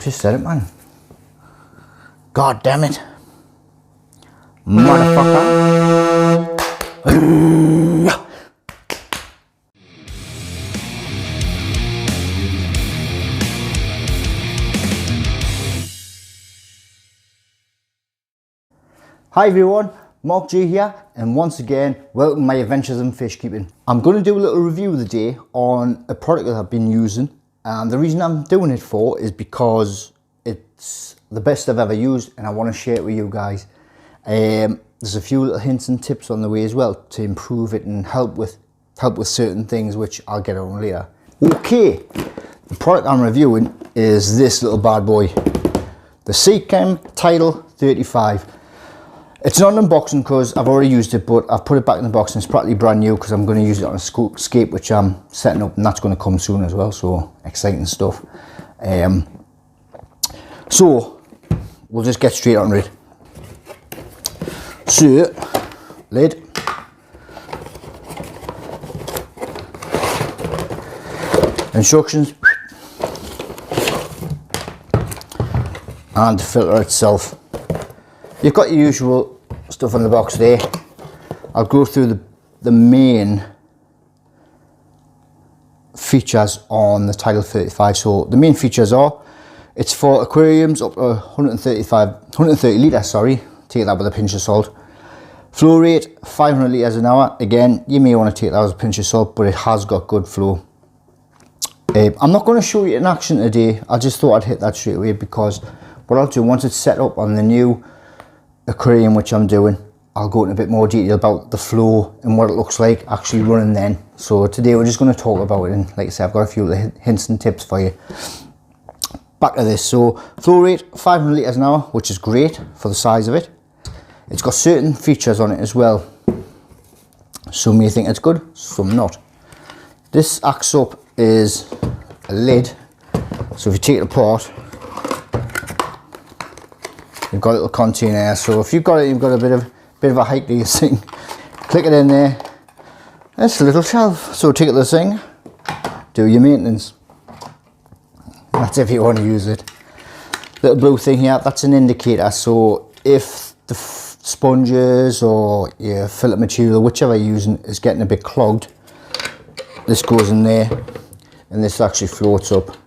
Just said it, man. God damn it. Motherfucker. Hi everyone, Mark G here, and once again, welcome to my adventures in fish keeping. I'm going to do a little review of the day on a product that I've been using, and the reason I'm doing it for is because it's the best I've ever used and I want to share it with you guys. There's a few little hints and tips on the way as well to improve it and help with certain things, which I'll get on later. Okay, the product I'm reviewing is this little bad boy, the Seachem Tidal 35. It's not an unboxing because I've already used it, but I've put it back in the box and it's practically brand new because I'm going to use it on a scape which I'm setting up, and that's going to come soon as well, so exciting stuff. So we'll just get straight on it. So, lid, instructions, and the filter itself. You've got your usual stuff on the box there. I'll go through the main features on the Tidal 35. So the main features are, it's for aquariums up to 130 litres, sorry, take that with a pinch of salt. Flow rate 500 litres an hour. Again, you may want to take that with a pinch of salt, but it has got good flow. I'm not going to show you in action today. I just thought I'd hit that straight away because what I'll do once it's set up on the new aquarium which I'm doing, I'll go into a bit more detail about the flow and what it looks like actually running then. So today we're just going to talk about it, and like I said, I've got a few hints and tips for you. Back to this. So flow rate 500 litres an hour, which is great for the size of it. It's got certain features on it as well. Some may think it's good, some not. This acts up is a lid, so if you take it apart, you've got a little container. So if you've got it, you've got a bit of a height to your sink. Click it in there. It's a little shelf. So take it to the sink, do your maintenance. That's if you want to use it. Little blue thing here, that's an indicator. So if the sponges or your filter material, whichever you're using, is getting a bit clogged, this goes in there and this actually floats up.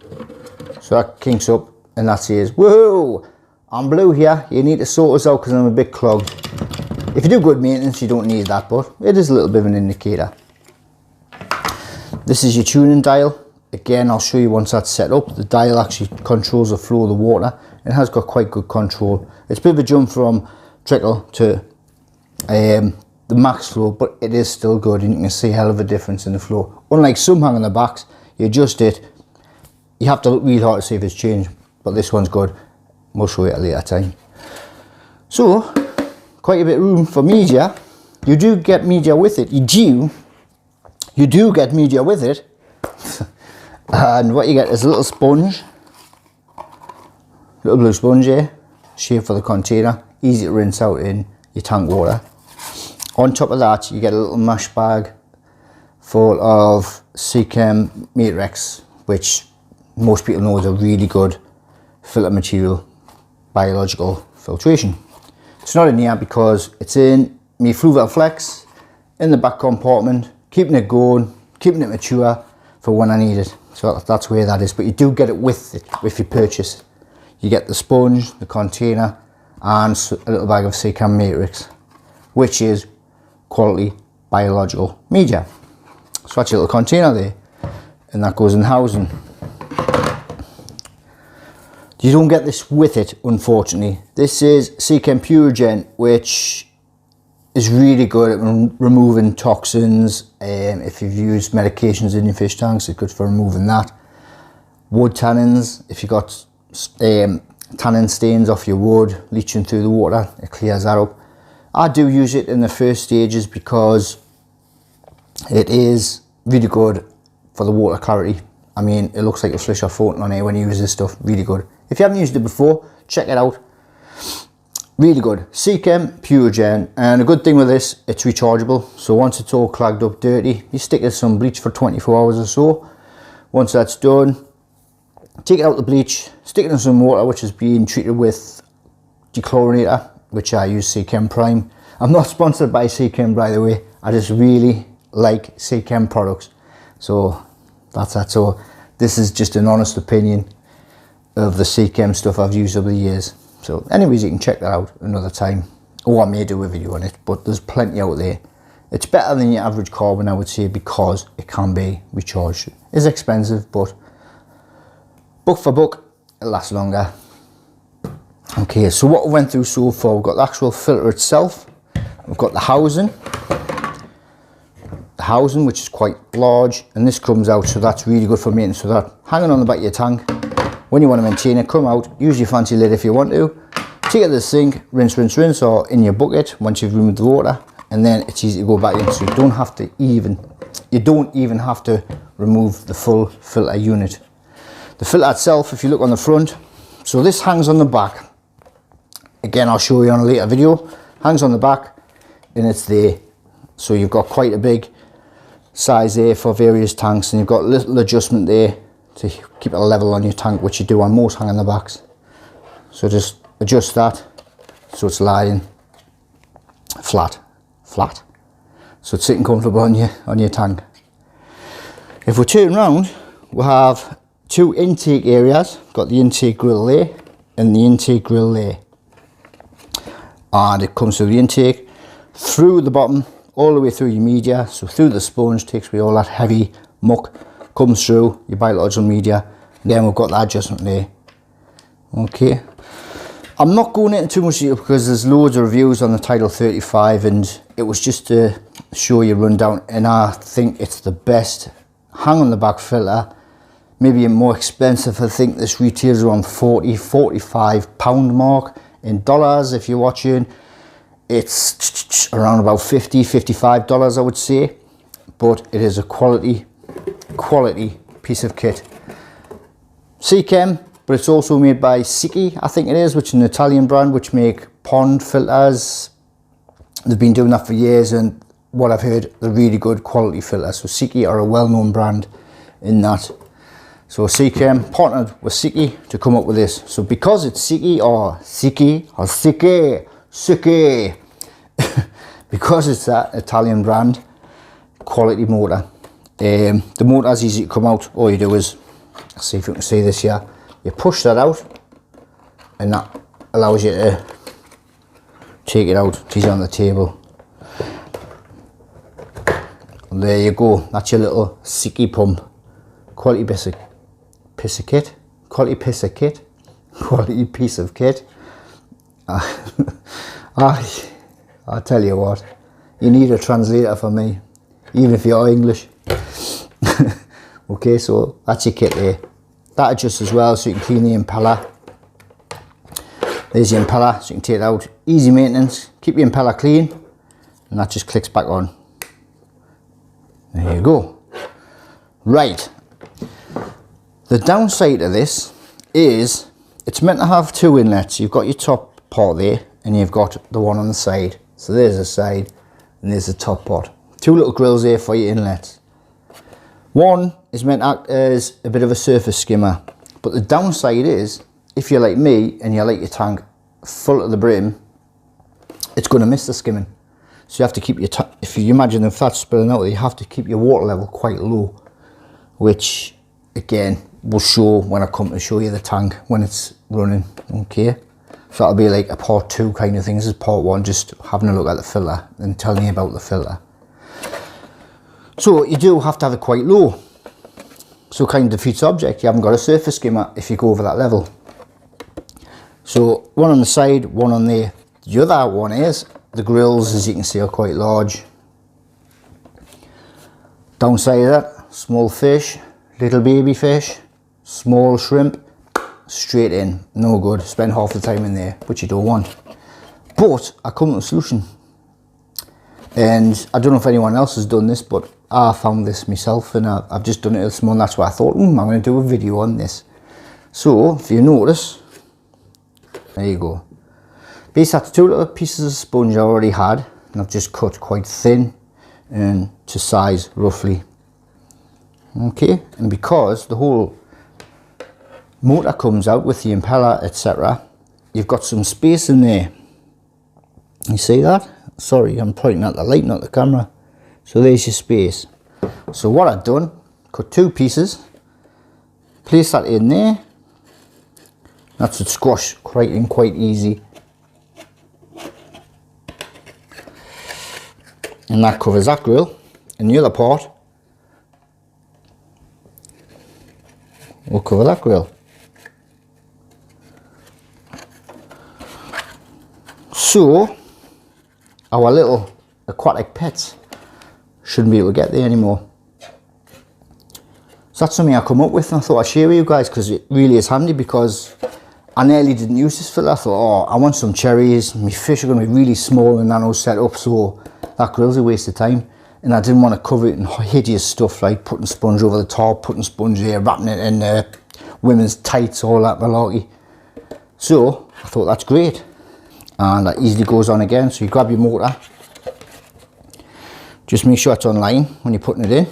So that kinks up and that says, whoa, I'm blue here, you need to sort this out because I'm a bit clogged. If you do good maintenance, you don't need that, but it is a little bit of an indicator. This is your tuning dial. Again, I'll show you once that's set up. The dial actually controls the flow of the water and has got quite good control. It's a bit of a jump from trickle to the max flow, but it is still good and you can see a hell of a difference in the flow. Unlike some hang on the backs, you adjust it, you have to look real hard to see if it's changed, but this one's good. We'll show you at a later time. So, quite a bit of room for media. You do get media with it. You do get media with it. And what you get is a little sponge. Little blue sponge here. Shape for the container. Easy to rinse out in your tank water. On top of that, you get a little mash bag full of Seachem Matrix, which most people know is a really good filter material. Biological filtration. It's not in here because it's in my Fluval Flex in the back compartment, keeping it going, keeping it mature for when I need it. So that's where that is, but you do get it with it if you purchase it. You get the sponge, the container, and a little bag of Seachem Matrix, which is quality biological media. So that's your little container there, and that goes in housing. You don't get this with it, unfortunately. This is Seachem Purigen, which is really good at removing toxins. If you've used medications in your fish tanks, it's good for removing that. Wood tannins, if you've got tannin stains off your wood leaching through the water, it clears that up. I do use it in the first stages because it is really good for the water clarity. I mean, it looks like your fish are floating on air when you use this stuff. Really good. If you haven't used it before, check it out. Really good. Seachem Purigen, and a good thing with this, it's rechargeable. So once it's all clogged up dirty, you stick it in some bleach for 24 hours or so. Once that's done, take it out the bleach, stick it in some water which has been treated with dechlorinator, which I use Seachem Prime. I'm not sponsored by Seachem, by the way. I just really like Seachem products, so that's that. So this is just an honest opinion of the Seachem stuff I've used over the years. So anyways, you can check that out another time, or I may do a video on it, but there's plenty out there. It's better than your average carbon, I would say, because it can be recharged. It's expensive, but book for book, it lasts longer. Okay, so what we went through so far, we've got the actual filter itself, we've got the housing which is quite large, and this comes out, so that's really good for maintenance. So that hanging on the back of your tank, when you want to maintain it, come out, use your fancy lid if you want to, take it to the sink, rinse, rinse, rinse, or in your bucket once you've removed the water, and then it's easy to go back in. So you don't even have to remove the full filter unit. The filter itself, if you look on the front, so this hangs on the back. Again, I'll show you on a later video. Hangs on the back, and it's there. So you've got quite a big size there for various tanks, and you've got a little adjustment there to keep it level on your tank, which you do on most hang on the backs. So just adjust that so it's lying flat, so it's sitting comfortable on your tank. If we turn around, we'll have two intake areas. Got the intake grill there and the intake grill there, and it comes through the intake, through the bottom, all the way through your media, so through the sponge, takes away all that heavy muck, comes through your biological media, and then we've got that adjustment there. Okay, I'm not going into too much detail because there's loads of reviews on the Tidal 35, and it was just to show you rundown, and I think it's the best hang on the back filter. Maybe more expensive. I think this retails around £40–45 mark. In dollars, if you're watching, it's around about $50–55 I would say, but it is a quality piece of kit. Seachem, but it's also made by Seachem, I think it is, which is an Italian brand which make pond filters. They've been doing that for years, and what I've heard, they're really good quality filters. So Seachem are a well-known brand in that. So Seachem partnered with Seachem to come up with this. So because it's Seachem or Seachem, because it's that Italian brand, quality motor. The motor's easy to come out. All you do is, let's see if you can see this here, you push that out, and that allows you to take it out. It's easy on the table. And there you go, that's your little Seachem pump. Quality piece of kit. Quality piece of kit. Quality piece of kit. I'll tell you what, you need a translator for me, even if you're English. Okay, so that's your kit there. That adjusts as well, so you can clean the impeller. There's your impeller, so you can take it out. Easy maintenance, keep your impeller clean, and that just clicks back on. There you go. Right. The downside of this is it's meant to have two inlets. You've got your top part there, and you've got the one on the side. So there's the side, and there's the top part. Two little grills there for your inlets. One is meant to act as a bit of a surface skimmer, but the downside is, if you're like me and you like your tank full to the brim, it's going to miss the skimming. So you have to keep your if you imagine the fat spilling out, you have to keep your water level quite low, which again will show when I come to show you the tank when it's running. Okay, so that'll be like a part 2 kind of thing. This is part 1, just having a look at the filter and telling you about the filter. So you do have to have it quite low, so kind of defeats the object. You haven't got a surface skimmer if you go over that level. So one on the side, one on there. The other one is the grills, as you can see, are quite large. Downside of that, small fish, little baby fish, small shrimp, straight in, no good. Spend half the time in there, which you don't want. But I come up with a solution, and I don't know if anyone else has done this, but I found this myself, and I've just done it this morning. That's why I thought, I'm going to do a video on this. So if you notice, there you go. Basically, that's 2 little pieces of sponge I already had, and I've just cut quite thin and to size roughly. Okay, and because the whole motor comes out with the impeller, etc., you've got some space in there. You see that? Sorry, I'm pointing at the light, not the camera. So there's your space. So what I've done, cut 2 pieces, place that in there. That should squash right in quite easy. And that covers that grill. And the other part will cover that grill. So our little aquatic pets shouldn't be able to get there anymore. So that's something I come up with, and I thought I'd share with you guys because it really is handy, because I nearly didn't use this filter. I thought, oh, I want some cherries, my fish are going to be really small and nano set up, so that grill's a waste of time. And I didn't want to cover it in hideous stuff like putting sponge over the top, putting sponge here, wrapping it in women's tights, all that malarkey. So I thought that's great, and that easily goes on again. So you grab your motor, just make sure it's on line when you're putting it in.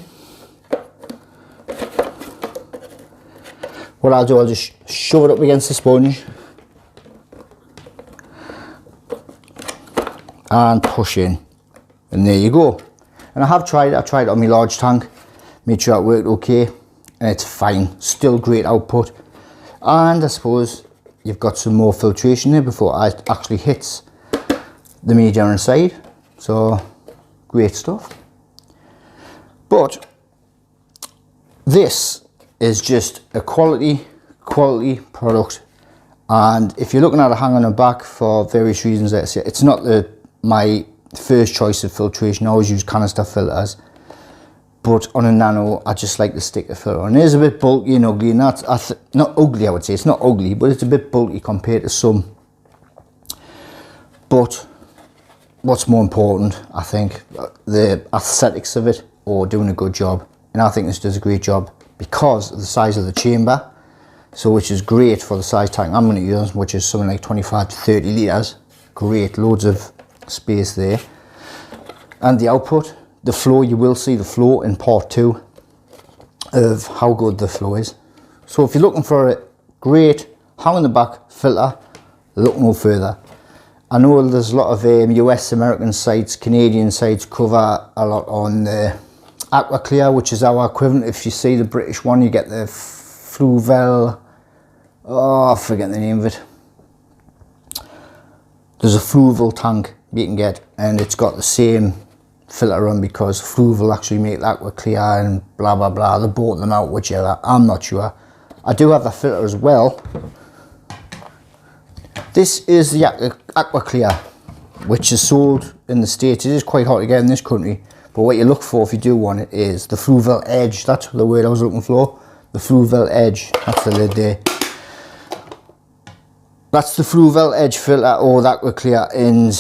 What I'll do, I'll just shove it up against the sponge and push in, and there you go. And I tried it on my large tank, made sure it worked okay, and it's fine, still great output. And I suppose you've got some more filtration there before it actually hits the media inside, so great stuff. But this is just a quality product, and if you're looking at a hang on the back for various reasons, it's not my first choice of filtration. I always use canister filters, but on a nano I just like to stick the filter on. It is a bit bulky and ugly, and that's not ugly, I would say. It's not ugly, but it's a bit bulky compared to some. But what's more important, I think, the aesthetics of it, or doing a good job. And I think this does a great job because of the size of the chamber, so which is great for the size tank I'm going to use, which is something like 25 to 30 litres. Great, loads of space there. And the output, the flow, you will see the flow in part 2 of how good the flow is. So if you're looking for a great hang on the back filter, look no further. I know there's a lot of US, American sites, Canadian sites cover a lot on the Aqua Clear, which is our equivalent. If you see the British one, you get the Fluvel, oh, I forget the name of it. There's a Fluvel tank you can get, and it's got the same filter on, because Fluvel actually make the Aqua Clear and blah blah blah. They bought them out, whichever, I'm not sure. I do have the filter as well. This is the Aqua Clear, which is sold in the States. It is quite hard to get in this country, but what you look for if you do want it is the Fluvel Edge. That's the word I was looking for. The Fluvel Edge. That's the lid there. That's the Fluvel Edge filter, or the Aqua Clear. And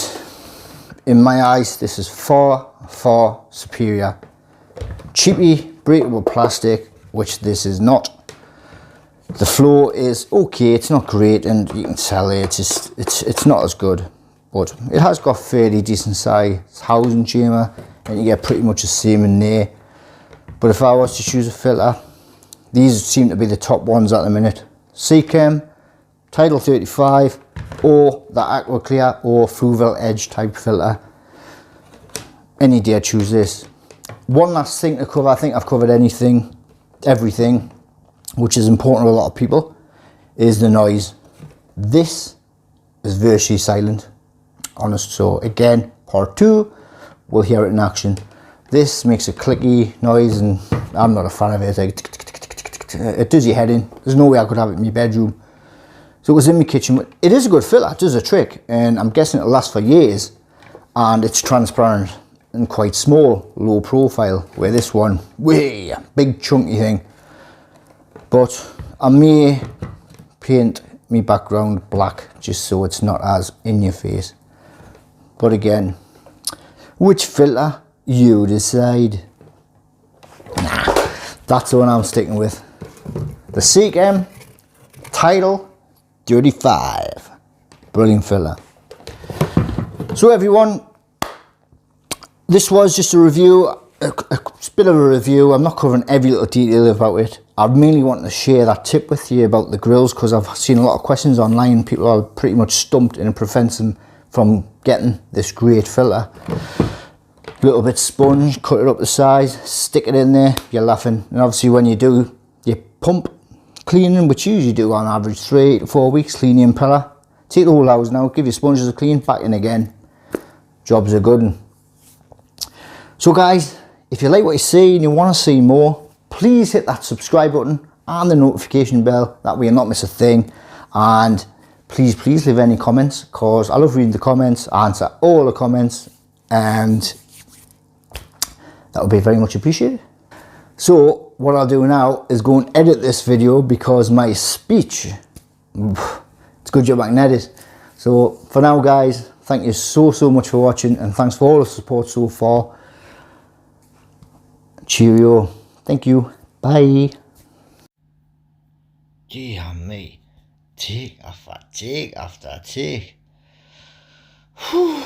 in my eyes, this is far superior. Cheapy breakable plastic, which this is not. The flow is okay, it's not great, and you can tell it's not as good, but it has got fairly decent size housing chamber, and you get pretty much the same in there. But if I was to choose a filter, these seem to be the top ones at the minute. Seachem Tidal 35, or the Aqua Clear or Fluvel Edge type filter. Any day I choose this. One last thing to cover, I think I've covered everything, which is important to a lot of people, is the noise. This is virtually silent, honest. So again, part 2, we'll hear it in action. This makes a clicky noise, and I'm not a fan of it. It's like, it does your head in. There's no way I could have it in my bedroom. So it was in my kitchen. But it is a good filter, it does a trick, and I'm guessing it'll last for years. And it's transparent and quite small, low profile, where this one, way big chunky thing. But I may paint my background black just so it's not as in your face. But again, which filter, you decide. Nah, that's the one I'm sticking with. The Seachem Tidal 35. Brilliant filter. So everyone, this was just a review. a bit of a review. I'm not covering every little detail about it. I mainly want to share that tip with you about the grills, because I've seen a lot of questions online. People are pretty much stumped, and it prevents them from getting this great filter. Little bit sponge, cut it up to size, stick it in there, you're laughing. And obviously when you do your pump cleaning, which you usually do on average 3 to 4 weeks, clean the impeller. Take the whole house now, give your sponges a clean, back in again. Jobs are good. So guys, if you like what you see and you want to see more, please hit that subscribe button and the notification bell, that way you'll not miss a thing. And please leave any comments, because I love reading the comments. I answer all the comments, and that would be very much appreciated. So what I'll do now is go and edit this video, because my speech, it's a good job I can edit. So for now guys, thank you so much for watching, and thanks for all the support so far. Cheerio. Thank you. Bye. Dear me. Take after take after take. Whew.